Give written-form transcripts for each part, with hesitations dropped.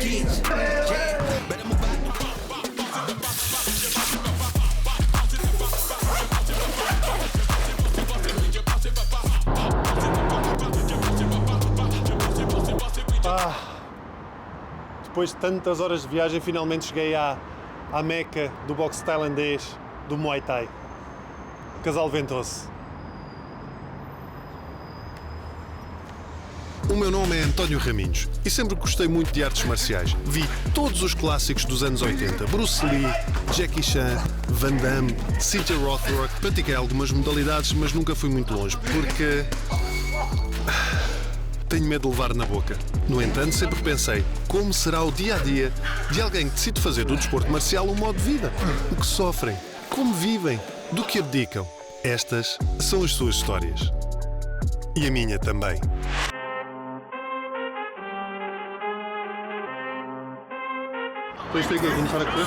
gets. Yeah, better move out. Depois de tantas horas de viagem, finalmente cheguei à meca do boxe tailandês, do Muay Thai. Casal Ventoso. O meu nome é António Raminhos e sempre gostei muito de artes marciais. Vi todos os clássicos dos anos 80. Bruce Lee, Jackie Chan, Van Damme, Cynthia Rothrock. Pratiquei algumas modalidades, mas nunca fui muito longe, porque tenho medo de levar na boca. No entanto, sempre pensei, como será o dia-a-dia de alguém que decide fazer do desporto marcial um modo de vida? O que sofrem? Como vivem? Do que abdicam? Estas são as suas histórias. E a minha também. Depois tem que começar a correr?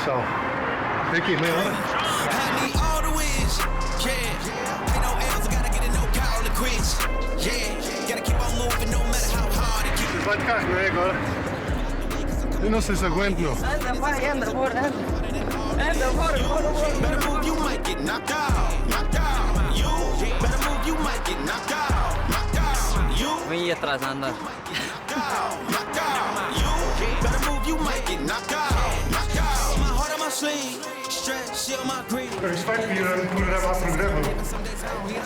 Tchau. Vem aqui, meia hora. Vai de carro, não é agora? Eu não sei se aguento, não. Anda, vai, anda, bora, anda. Anda, bora, bora, bora. Better move, you might get knocked out. Knocked out. You better move, you might get knocked out. Knocked out. You vem aí atrás a andar. knocked out. Knocked out. You better move, you might get knocked out. Knocked out. My heart on my sleeve. Stress, shield my grief. Isto vai programa a programa.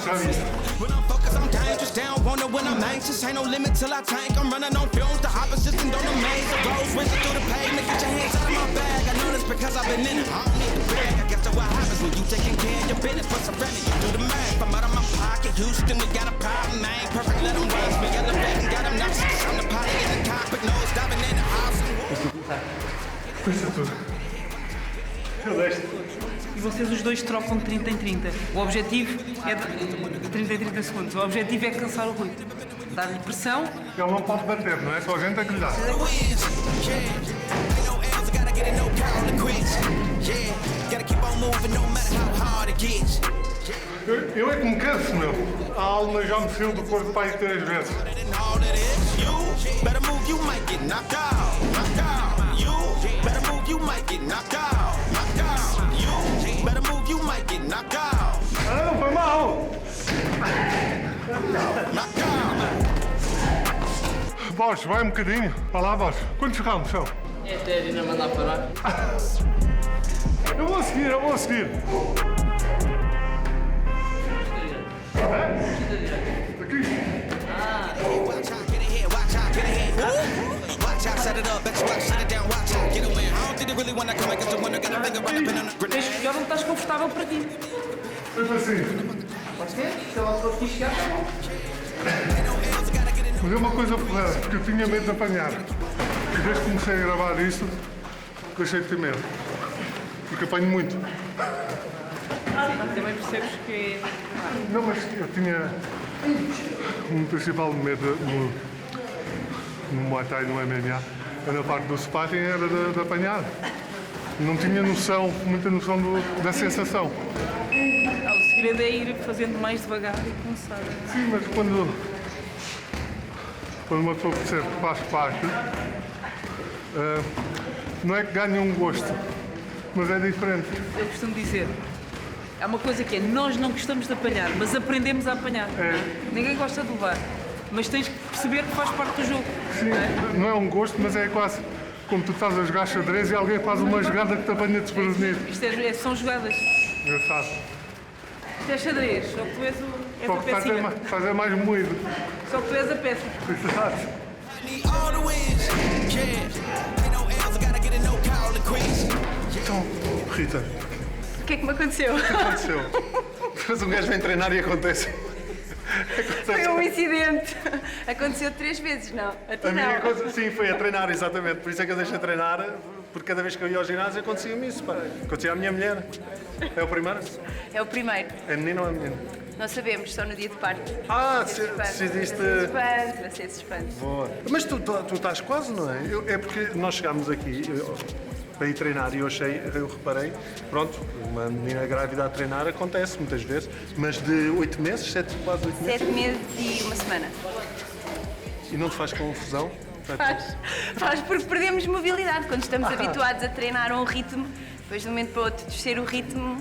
Já viste? When I'm focused, I'm dangerous. Down, wonder when I'm anxious. Ain't no limit till I tank. I'm running on fumes. The opposition don't amaze. The roads racing through the pavement. Get your hands out of my bag. I know this because I've been in it. I don't need to brag. I guess that's what happens when you taking care of your business. What's a friend? You do the math. I'm out of my pocket. Houston, we got a problem, man. Perfect, let them rush me. Elevating, got them nuts. I'm the pilot in the cockpit. Nose diving in the house. Pensa tudo. Eu deste. E vocês os dois trocam de 30 em 30. O objetivo é de 30 em 30 segundos. O objetivo é cansar o Rui. Dar-lhe pressão. Ele não pode bater, não é? Só a gente é que lhe dá. Eu é que me canso, meu. A alma já me saiu do corpo para aí 3 vezes. Better move, you might get knocked out. Knocked out. You better move, you might get knocked out. Knocked out. You better move, you might get knocked out. Ah, não foi mal! Knocked out. Bosch, vai um bocadinho. Para lá, Bosch. Quantos rounds são? É sério, não mandar parar. Eu vou seguir, eu vou seguir. Watch out, get ahead, watch out, get ahead. Watch out, set it up, bet you watch, shut it down, watch out, get a win. I don't think they really wanna come against the winner, got a finger right up in on the Tens grenade. que jogar onde estás confortável para ti. Tipo assim. Pode ser? Se ela for aqui chegar, tá bom. Mas é uma coisa porreira, porque eu tinha medo de apanhar. E desde que comecei a gravar isto, deixei de ter medo. Porque apanho muito. Também percebes que... Não, mas eu tinha um principal medo no Muay Thai, no MMA, na parte do sparring era de apanhar. Não tinha noção, muita noção da sensação. O segredo é ir fazendo mais devagar e começar. Sim, mas quando uma pessoa percebe que faz parte, não é que ganha um gosto, mas é diferente. Eu costumo dizer, há uma coisa que é, nós não gostamos de apanhar, mas aprendemos a apanhar. Ninguém gosta de levar, mas tens que perceber que faz parte do jogo. Sim, não é um gosto, mas é quase como tu estás a jogar xadrez e alguém faz uma jogada que te apanha desprevenido. Isto são jogadas. Engraçado. Isto é xadrez, só que tu és Só a que estás pecinha. é mais moído. Só que tu és a peça. Exato. Need all the wins, yeah. Ain't no L's, I gotta get a no call to quits. Então, Rita, O que é que me aconteceu? o que aconteceu? Depois um gajo vem treinar e acontece. Foi um incidente. Aconteceu 3 vezes, não? A ti A minha não. coisa, sim, foi a treinar, exatamente. Por isso é que eu deixei de treinar, porque cada vez que eu ia ao ginásio acontecia-me isso. Pá. Acontecia à minha mulher. É o primeiro? É o primeiro. É menino ou é menino? Não sabemos, só no dia de parto. Ah, Vai ser suspense. decidiste. Vai ser suspense. Boa. Mas tu estás quase, não é? É porque nós chegámos aqui, para ir treinar. E eu reparei, pronto, uma menina grávida a treinar acontece muitas vezes, mas de 8 meses, 7, quase 8 meses. 7 meses e uma semana. E não te faz confusão? Faz porque perdemos mobilidade. Quando estamos habituados a treinar a um ritmo, depois de um momento para o outro descer o ritmo.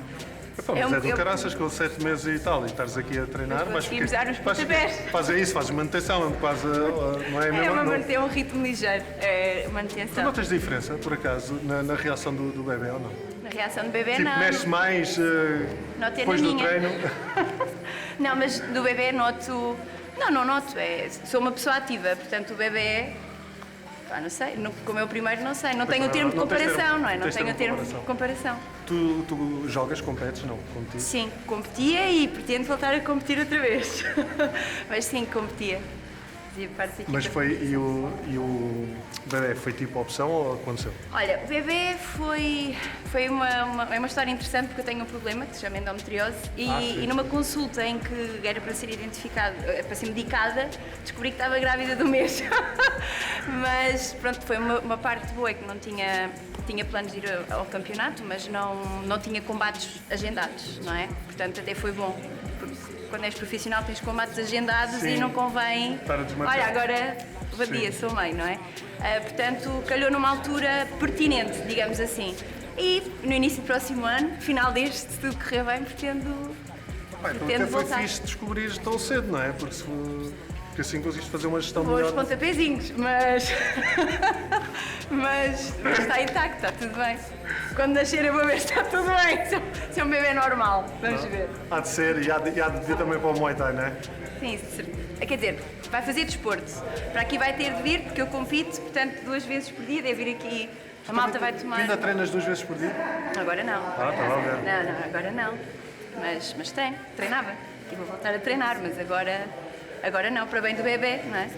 Epá, mas é do caraças com 7 meses e tal, e estás aqui a treinar, mas conseguimos dar os pontapés. Fazes isso, fazes manutenção, quase, não é mesmo? É manter um ritmo ligeiro, é Tu manutenção. notas diferença, por acaso, na reação do bebê ou não? Na reação do bebê, Tipo, não. mexe mais Noto depois na do minha. treino? Não, mas do bebê noto. Não noto. Sou uma pessoa ativa, portanto o bebê. Pá, não sei, como é o primeiro, não sei. Não tenho o termo de não tens comparação, termo- não é? Não tens tenho o termo termo de de comparação. Tu jogas, competes, não? Competes? Sim, competia e pretendo voltar a competir outra vez. Mas sim, competia. Fazia parte da equipa. Mas e o bebê foi tipo opção ou aconteceu? Olha, o bebê foi uma história interessante porque eu tenho um problema que se chama endometriose e numa consulta em que era para ser identificado, para ser medicada, descobri que estava grávida do mês. Mas pronto, foi uma parte boa, é que não tinha planos de ir ao campeonato, mas não tinha combates agendados, não é? Portanto, até foi bom. Porque quando és profissional tens combates agendados Sim. e não convém. Estar a desmarcar. Olha, agora vadia, sou mãe, não é? Portanto, calhou numa altura pertinente, digamos assim. E no início do próximo ano, final deste, se tudo correr bem, pretendo Então até foi voltar. fixe descobrir tão cedo, não é? Porque assim conseguiste fazer uma gestão Vou aos melhor. pontapézinhos, mas está intacto, está tudo bem. Quando nascer eu vou ver se está tudo bem, se é um bebê normal, vamos ver. Há de ser e há de vir também para o Muay Thai, não é? Sim, quer dizer, vai fazer desporto. Para aqui vai ter de vir, porque eu compito, portanto 2 vezes por dia, deve vir aqui, a malta vai Tu tomar. ainda treinas 2 vezes por dia? Agora não. Estava a ver. Não, agora não. Mas treinava. E vou voltar a treinar, mas agora não, para bem do bebê, não é?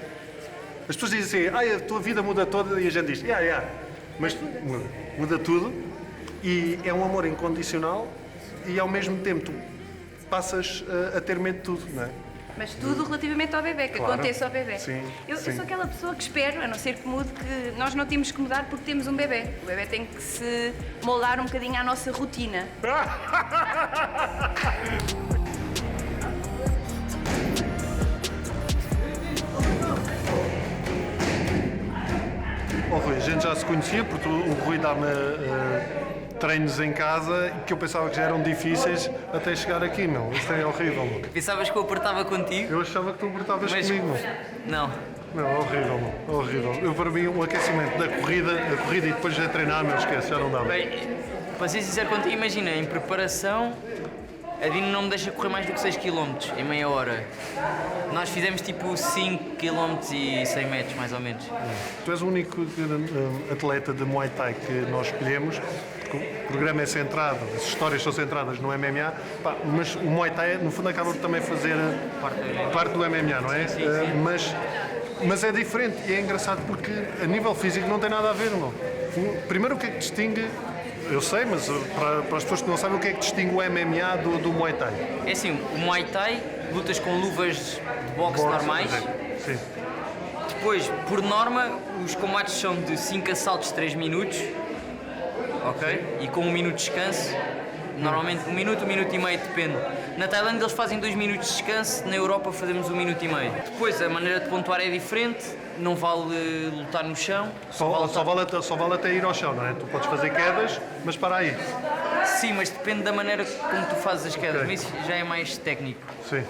As pessoas dizem assim, a tua vida muda toda e a gente diz, mas muda tudo e é um amor incondicional e ao mesmo tempo tu passas a ter medo de tudo, não é? Mas tudo relativamente ao bebê, que Claro. aconteça ao bebê. Sim, Eu sim. sou aquela pessoa que espero, a não ser que mude, que nós não temos que mudar porque temos um bebê. O bebê tem que se moldar um bocadinho à nossa rotina. Oh, Rui, a gente já se conhecia porque o Rui dá-me treinos em casa que eu pensava que já eram difíceis até chegar aqui, meu. Isto é horrível, meu. Pensavas que eu apertava contigo? Eu achava que tu apertavas Mas- comigo, meu. Não. Não, horrível, meu. Horrível. Eu, para mim, o aquecimento da corrida, a corrida e depois a treinar, meu, esquece, já não dá. Bem, para ser sincero contigo, imagina, em preparação, a Dino não me deixa correr mais do que 6 km em meia hora. Nós fizemos tipo 5 km e 100 metros, mais ou menos. Tu és o único atleta de Muay Thai que nós escolhemos. O programa é centrado, as histórias são centradas no MMA, pá, mas o Muay Thai, no fundo, acaba por também fazer parte do MMA, não é? Mas é diferente e é engraçado porque a nível físico não tem nada a ver, não. Primeiro, o que é que distingue? Eu sei, mas para as pessoas que não sabem, o que é que distingue o MMA do Muay Thai? É assim, o Muay Thai, lutas com luvas de boxe normais. Sim. Depois, por norma, os combates são de 5 assaltos de 3 minutos, ok? E com 1 minuto de descanso. Normalmente 1 minuto e meio, depende. Na Tailândia eles fazem 2 minutos de descanso, na Europa fazemos 1 minuto e meio. Depois a maneira de pontuar é diferente, não vale lutar no chão. Só vale até ir ao chão, não é? Tu podes fazer quedas, mas para aí. Sim, mas depende da maneira como tu fazes as quedas, Ok. mas isso já é mais técnico. Sim.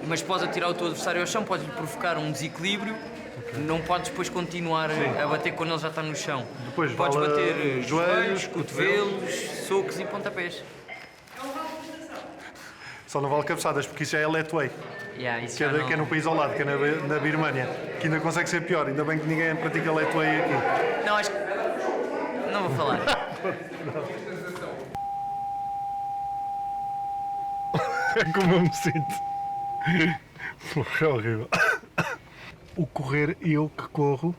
Mas podes atirar o teu adversário ao chão, podes lhe provocar um desequilíbrio, não podes depois continuar a bater quando ele já está no chão. Depois podes vale bater joelhos, cotovelos, socos e pontapés. Só não vale cabeçadas, porque isso já é letway. Isso Que já não... é no país ao lado, que é na Birmânia. Que ainda consegue ser pior. Ainda bem que ninguém pratica letway aqui. Não, acho que... Não vou falar. É como eu me sinto. É horrível. O correr, eu que corro,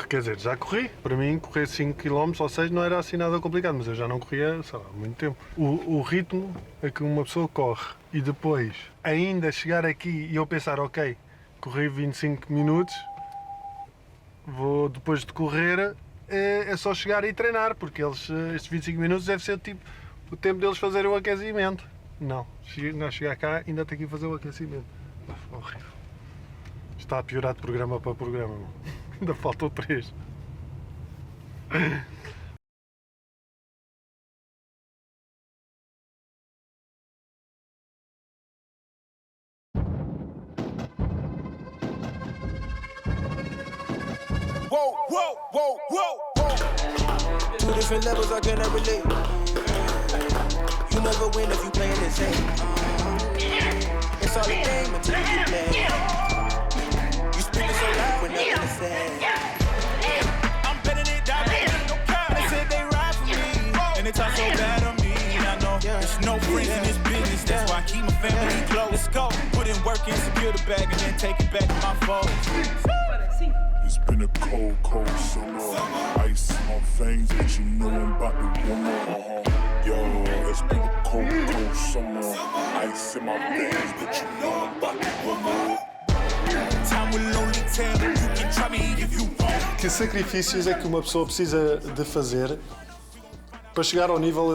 quer dizer, já corri. Para mim, correr 5 km ou 6 não era assim nada complicado, mas eu já não corria, sei lá, há muito tempo. O ritmo é que uma pessoa corre e depois ainda chegar aqui e eu pensar, ok, corri 25 minutos, vou depois de correr, é só chegar e treinar, porque estes 25 minutos deve ser tipo o tempo deles fazerem o aquecimento. Não, chegar cá ainda tem que ir fazer o aquecimento. Horrível. Está a piorar de programa para programa. Ainda faltam 3. Whoa, whoa, whoa, whoa, whoa. 2 different levels I cannot relate. You never win if you playing the same. It's all a game until you get played. You speaking so loud when nothing to say. I'm betting it down, they said they ride for me, and they talk so bad on me. I know there's no friends in this business, that's why I keep my family close. Let's go, put in work and secure the bag, and then take it back to my fold. It's been a cold, cold summer. Ice in my veins, but you know I'm about to warm up. Yo, it's been a cold, cold summer. Ice in my veins, but you know I'm about to warm up. Time will only tell, you can try me if you want. Que sacrifícios é que uma pessoa precisa de fazer para chegar ao nível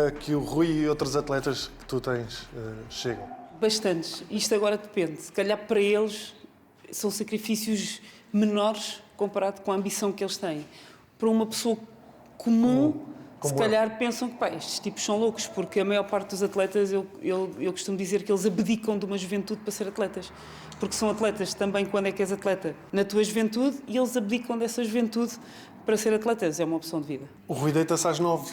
a que o Rui e outros atletas que tu tens chegam? Bastantes. Isto agora depende. Se calhar para eles são sacrifícios menores comparado com a ambição que eles têm. Para uma pessoa comum, se calhar pensam que estes tipos são loucos, porque a maior parte dos atletas, eu costumo dizer que eles abdicam de uma juventude para ser atletas. Porque são atletas também quando é que és atleta na tua juventude e eles abdicam dessa juventude para ser atletas. É uma opção de vida. O Rui deita-se às 9.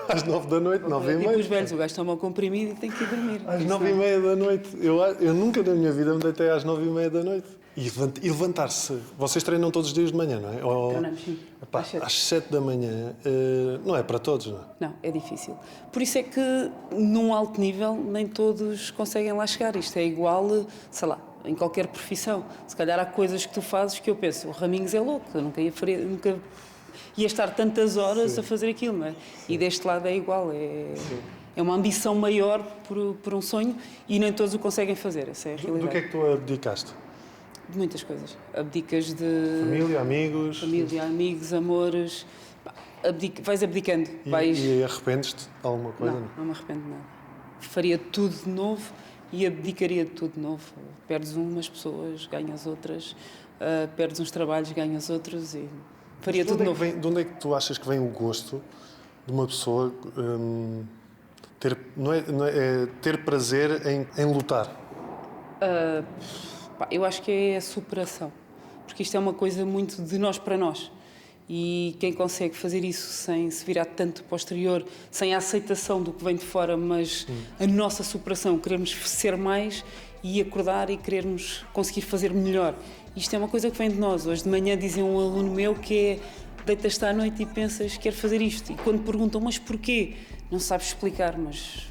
Às 9 da noite, 9h30. Tipo os velhos, o gajo toma um comprimido e tem que ir dormir. Às 9h30 da noite. Eu nunca na minha vida me deitei às 9h30 da noite. E levantar-se. Vocês treinam todos os dias de manhã, não é? Treinamos, sim. Às 7 da manhã. Não é para todos, não é? Não, é difícil. Por isso é que, num alto nível, nem todos conseguem lá chegar. Isto é igual, sei lá, em qualquer profissão. Se calhar há coisas que tu fazes que eu penso, o Raminhos é louco, eu nunca ia estar tantas horas a fazer aquilo, não é? E deste lado é igual, é uma ambição maior por um sonho e nem todos o conseguem fazer, essa é a realidade. Do que é que tu abdicaste? De muitas coisas. Abdicas de... Família, amigos, amores... vais abdicando. E arrependes-te de alguma coisa? Não me arrependo de nada. Faria tudo de novo e abdicaria de tudo de novo. Perdes umas pessoas, ganhas outras, perdes uns trabalhos, ganhas outros e faria tudo de novo. De onde é que tu achas que vem o gosto de uma pessoa ter prazer em lutar? Eu acho que é a superação, porque isto é uma coisa muito de nós para nós e quem consegue fazer isso sem se virar tanto para o exterior, sem a aceitação do que vem de fora, mas a nossa superação, queremos ser mais e acordar e querermos conseguir fazer melhor. Isto é uma coisa que vem de nós. Hoje de manhã dizia um aluno meu que é deitas-te à noite e pensas que quer fazer isto e quando perguntam, mas porquê? Não sabes explicar, mas...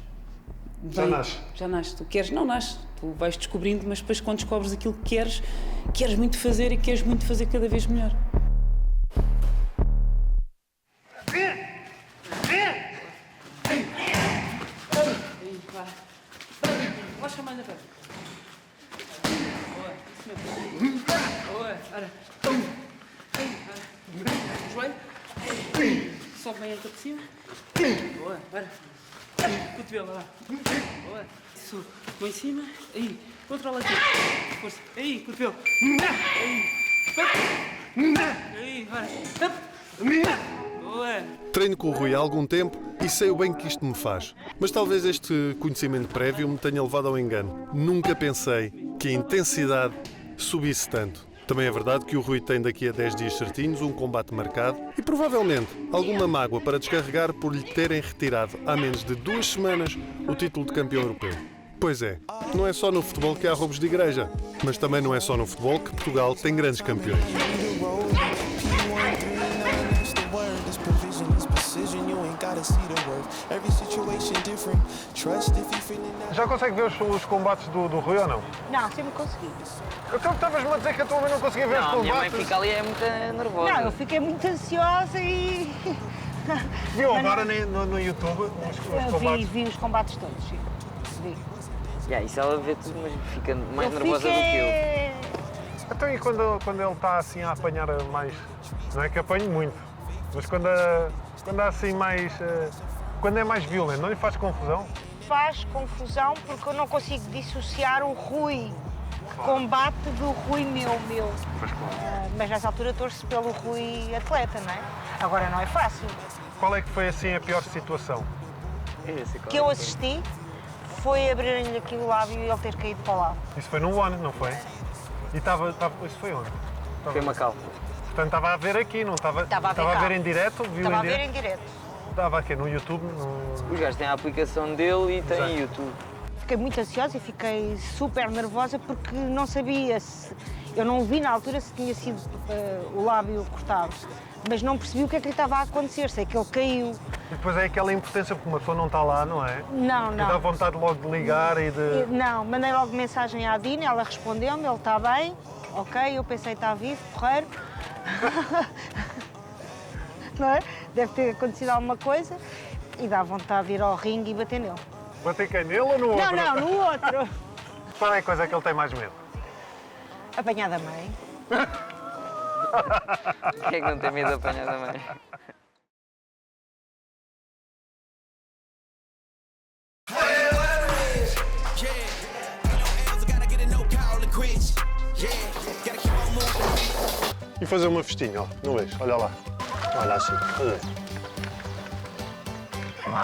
Já nasce. Tu queres, não nasce. Tu vais descobrindo, mas depois quando descobres aquilo que queres muito fazer e queres muito fazer cada vez melhor. Baixa mais na perna. Boa, isso mesmo. Boa, ora. Joelho. Sobe bem aqui por cima. Boa, bora. Cotovelo, lá. Boa. Isso. Mão em cima. Aí. Controla aqui. Força. Aí, cotovelo. Aí. Aí, bora. Boa. Treino com o Rui há algum tempo e sei o bem que isto me faz. Mas talvez este conhecimento prévio me tenha levado ao engano. Nunca pensei que a intensidade subisse tanto. Também é verdade que o Rui tem daqui a 10 dias certinhos um combate marcado e provavelmente alguma mágoa para descarregar por lhe terem retirado há menos de 2 semanas o título de campeão europeu. Pois é, não é só no futebol que há roubos de igreja, mas também não é só no futebol que Portugal tem grandes campeões. Já consegue ver os combates do Rui ou não? Não, sempre consegui. Então estavas-me a dizer que a tua mãe não conseguia ver os Não, a minha mãe combates? fica ali é muito nervosa. Não, eu fiquei muito ansiosa e... Viu agora no YouTube os combates? Vi os combates todos, sim. Vi. Isso ela vê tudo, mas fica mais nervosa do que eu. Então e quando ele está assim a apanhar mais? Não é que apanhe muito, Mas quando há assim mais... quando é mais violento, não lhe faz confusão? Faz confusão porque eu não consigo dissociar o Rui combate do Rui meu. Pois claro. Mas nessa altura torço pelo Rui atleta, não é? Agora não é fácil. Qual é que foi assim a pior situação? Que eu assisti foi abrirem-lhe aqui o lábio e ele ter caído para o lado. Isso foi no One, não foi? E estava... Isso foi onde? Foi em Macau. Portanto, estava a ver aqui, não estava... Estava a ver Estava a cá. ver em direto? Viu Estava a ver direto? em direto. Estava aqui no YouTube? No... Os gajos têm a aplicação dele e têm Exato. YouTube. Fiquei muito ansiosa e fiquei super nervosa porque não sabia se... Eu não vi na altura se tinha sido o lábio cortado, mas não percebi o que é que lhe estava a acontecer. Sei que ele caiu. E depois é aquela impotência porque uma pessoa não está lá, não é? Não, E dá não. vontade logo de ligar e de... Não, mandei logo mensagem à Dina, ela respondeu-me, ele está bem, ok, eu pensei está vivo, porreiro. Não é? Deve ter acontecido alguma coisa e dá vontade de ir ao ringue e bater nele. Bater quem? Nele ou no outro? Não, no outro. Qual é a coisa que ele tem mais medo? Apanhada a mãe. Quem é que não tem medo de apanhar também? E fazer uma festinha, ó, não vês? Olha lá. Olha assim, olha.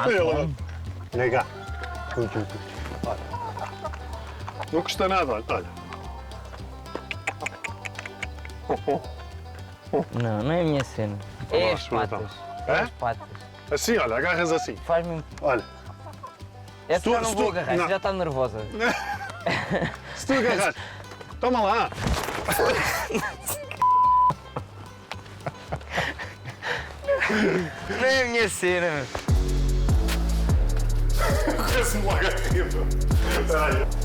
Olha lá. Nega. Olha. Não custa nada, olha. Não, não é a minha cena. É as experimentar. patas. É? É as patas. Assim, olha, agarras assim. Faz-me... Olha. Essa tu- já não se vou tu- agarrar, não. já está nervosa. Se tu agarras. Toma lá. Não é a minha cena. Parece-me logo a rir.